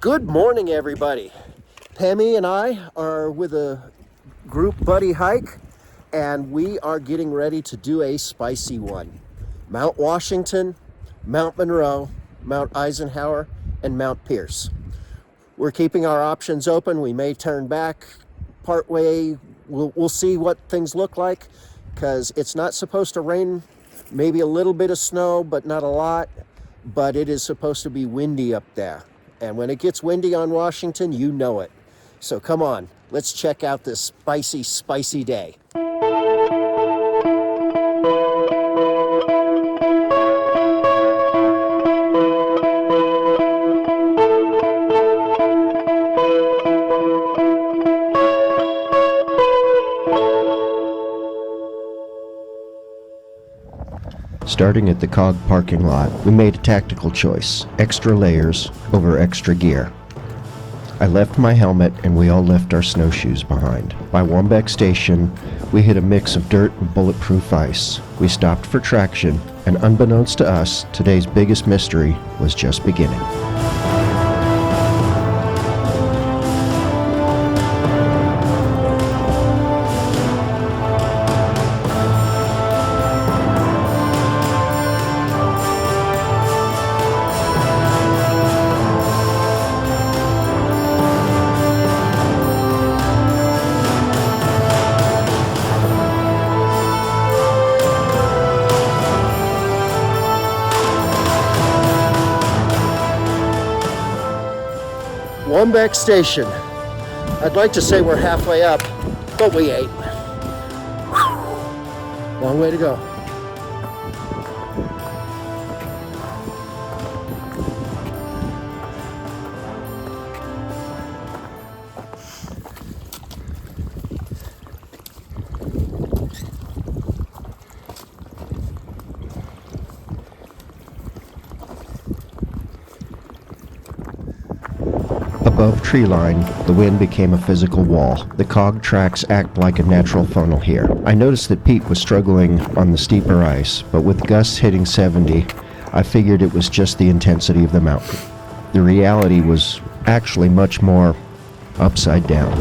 Good morning, everybody. Pemi and I are with a group buddy hike, and we are getting ready to do a spicy one. Mount Washington, Mount Monroe, Mount Eisenhower, and Mount Pierce. We're keeping our options open. We may turn back partway. We'll see what things look like, because it's not supposed to rain. Maybe a little bit of snow, but not a lot. But it is supposed to be windy up there. And when it gets windy on Washington, you know it. So come on, let's check out this spicy, spicy day. Starting at the Cog parking lot, we made a tactical choice: extra layers over extra gear. I left my helmet and we all left our snowshoes behind. By Wombeck Station, we hit a mix of dirt and bulletproof ice. We stopped for traction, and unbeknownst to us, today's biggest mystery was just beginning. Wombeck Station. I'd like to say we're halfway up, but we ain't. Long way to go. Above tree line, the wind became a physical wall. The Cog tracks act like a natural funnel here. I noticed that Pete was struggling on the steeper ice, but with gusts hitting 70, I figured it was just the intensity of the mountain. The reality was actually much more upside down.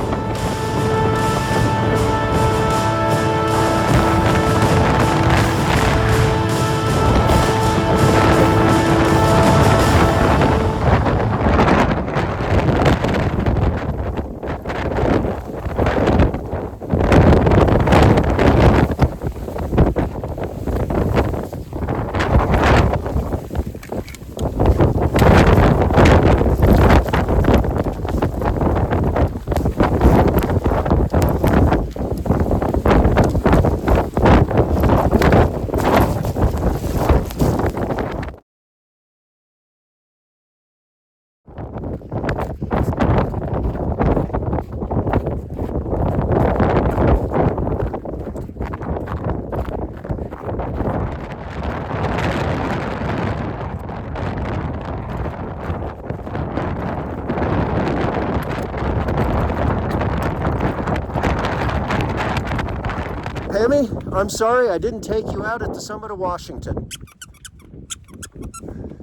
Pemi, I'm sorry I didn't take you out at the summit of Washington.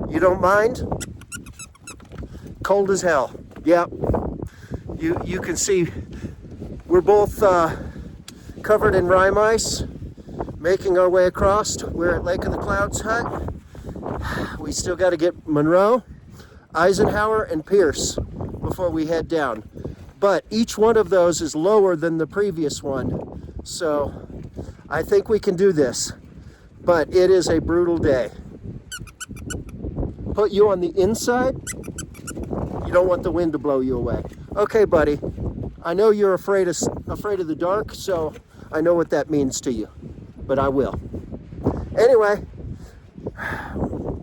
You don't mind? Cold as hell. Yeah. You can see we're both covered in rime ice, making our way across. We're at Lake of the Clouds hut. We still got to get Monroe, Eisenhower, and Pierce before we head down. But each one of those is lower than the previous one. So I think we can do this, but it is a brutal day. Put you on the inside. You don't want the wind to blow you away. Okay, buddy. I know you're afraid of the dark, so I know what that means to you, but I will. Anyway,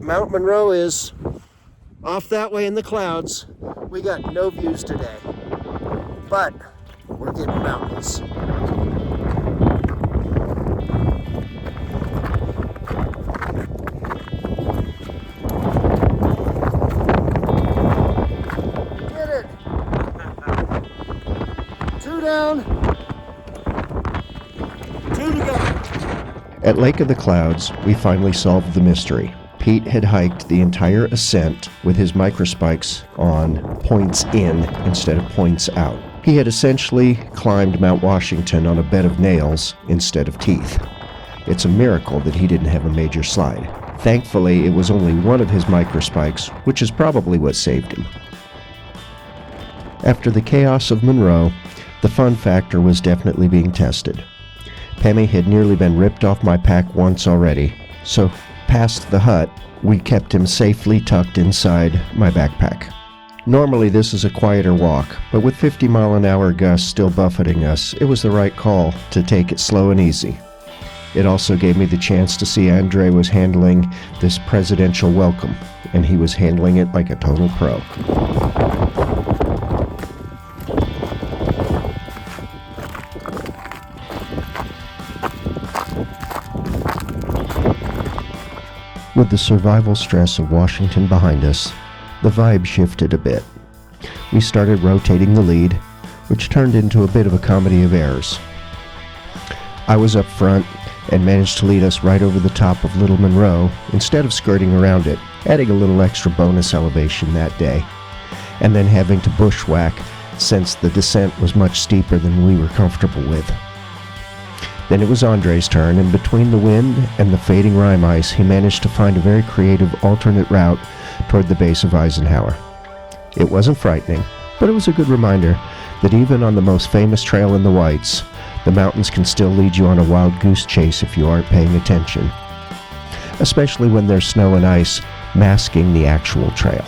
Mount Monroe is off that way in the clouds. We got no views today, but we're getting mountains. Down. Two to go. At Lake of the Clouds, we finally solved the mystery. Pete had hiked the entire ascent with his microspikes on points in instead of points out. He had essentially climbed Mount Washington on a bed of nails instead of teeth. It's a miracle that he didn't have a major slide. Thankfully, it was only one of his microspikes, which is probably what saved him. After the chaos of Monroe, the fun factor was definitely being tested. Pemi had nearly been ripped off my pack once already, so past the hut, we kept him safely tucked inside my backpack. Normally this is a quieter walk, but with 50-mile-an-hour gusts still buffeting us, it was the right call to take it slow and easy. It also gave me the chance to see Andre was handling this presidential welcome, and he was handling it like a total pro. With the survival stress of Washington behind us, the vibe shifted a bit. We started rotating the lead, which turned into a bit of a comedy of errors. I was up front and managed to lead us right over the top of Little Monroe instead of skirting around it, adding a little extra bonus elevation that day, and then having to bushwhack since the descent was much steeper than we were comfortable with. Then it was Andre's turn, and between the wind and the fading rime ice, he managed to find a very creative alternate route toward the base of Eisenhower. It wasn't frightening, but it was a good reminder that even on the most famous trail in the Whites, the mountains can still lead you on a wild goose chase if you aren't paying attention, especially when there's snow and ice masking the actual trail.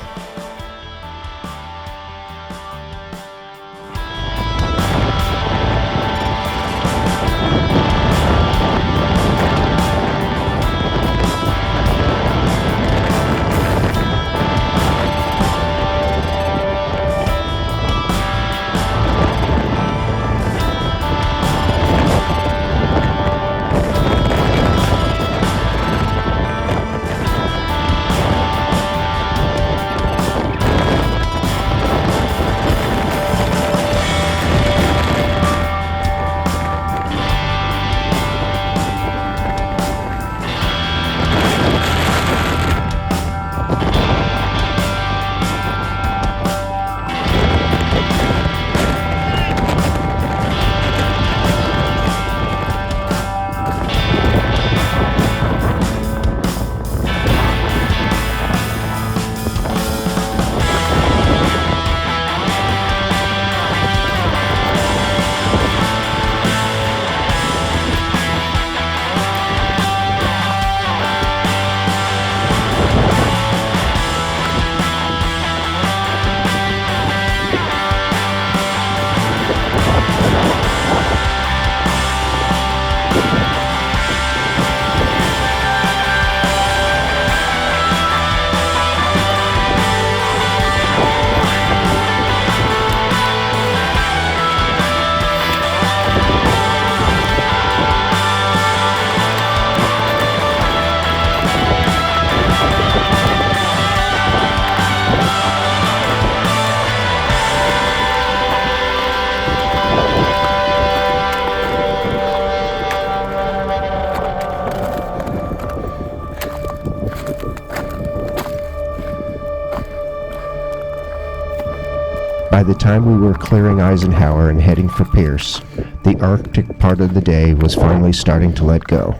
By the time we were clearing Eisenhower and heading for Pierce, the Arctic part of the day was finally starting to let go.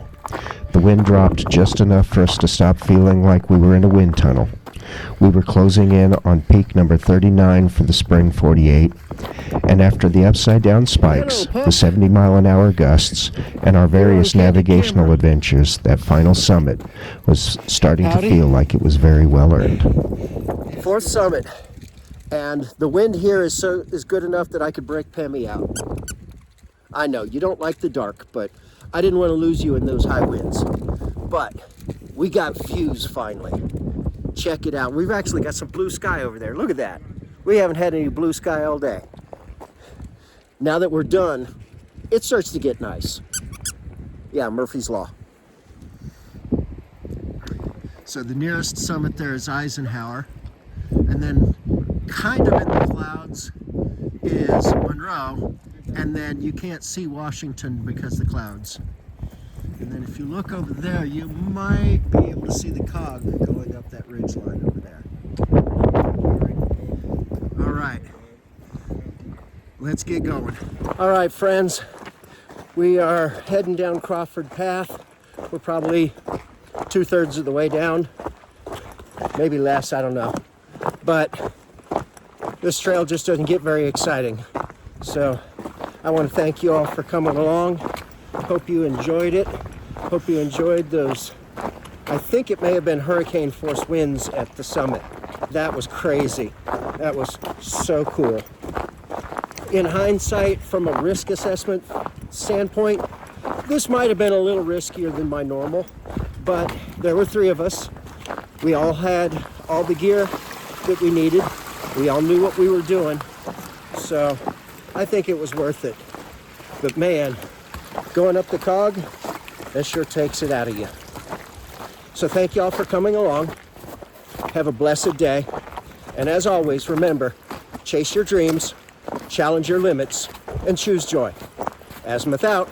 The wind dropped just enough for us to stop feeling like we were in a wind tunnel. We were closing in on peak number 39 for the spring 48, and after the upside-down spikes, the 70-mile-an-hour gusts, and our various navigational adventures, that final summit was starting to feel like it was very well earned. Fourth summit, and the wind here is good enough that I could break Pemi out. I know you don't like the dark, but I didn't want to lose you in those high winds. But we got views finally. Check it out. We've actually got some blue sky over there. Look at that. We haven't had any blue sky all day. Now that we're done, it starts to get nice. Yeah, Murphy's Law. So the nearest summit there is Eisenhower, and then kind of in the clouds is Monroe, and then you can't see Washington because of the clouds. And And then if you look over there, you might be able to see the Cog going up that ridge line over there. All right, let's get going. All right, friends, we are heading down Crawford Path. We're probably 2/3 of the way down, maybe less, I don't know. But this trail just doesn't get very exciting. So I want to thank you all for coming along. Hope you enjoyed it. Hope you enjoyed those, I think it may have been hurricane force winds at the summit. That was crazy. That was so cool. In hindsight, from a risk assessment standpoint, this might have been a little riskier than my normal, but there were 3 of us. We all had all the gear that we needed. We all knew what we were doing. So I think it was worth it. But man, going up the Cog, that sure takes it out of you. So thank you all for coming along. Have a blessed day. And as always, remember, chase your dreams, challenge your limits, and choose joy. Azimuth out.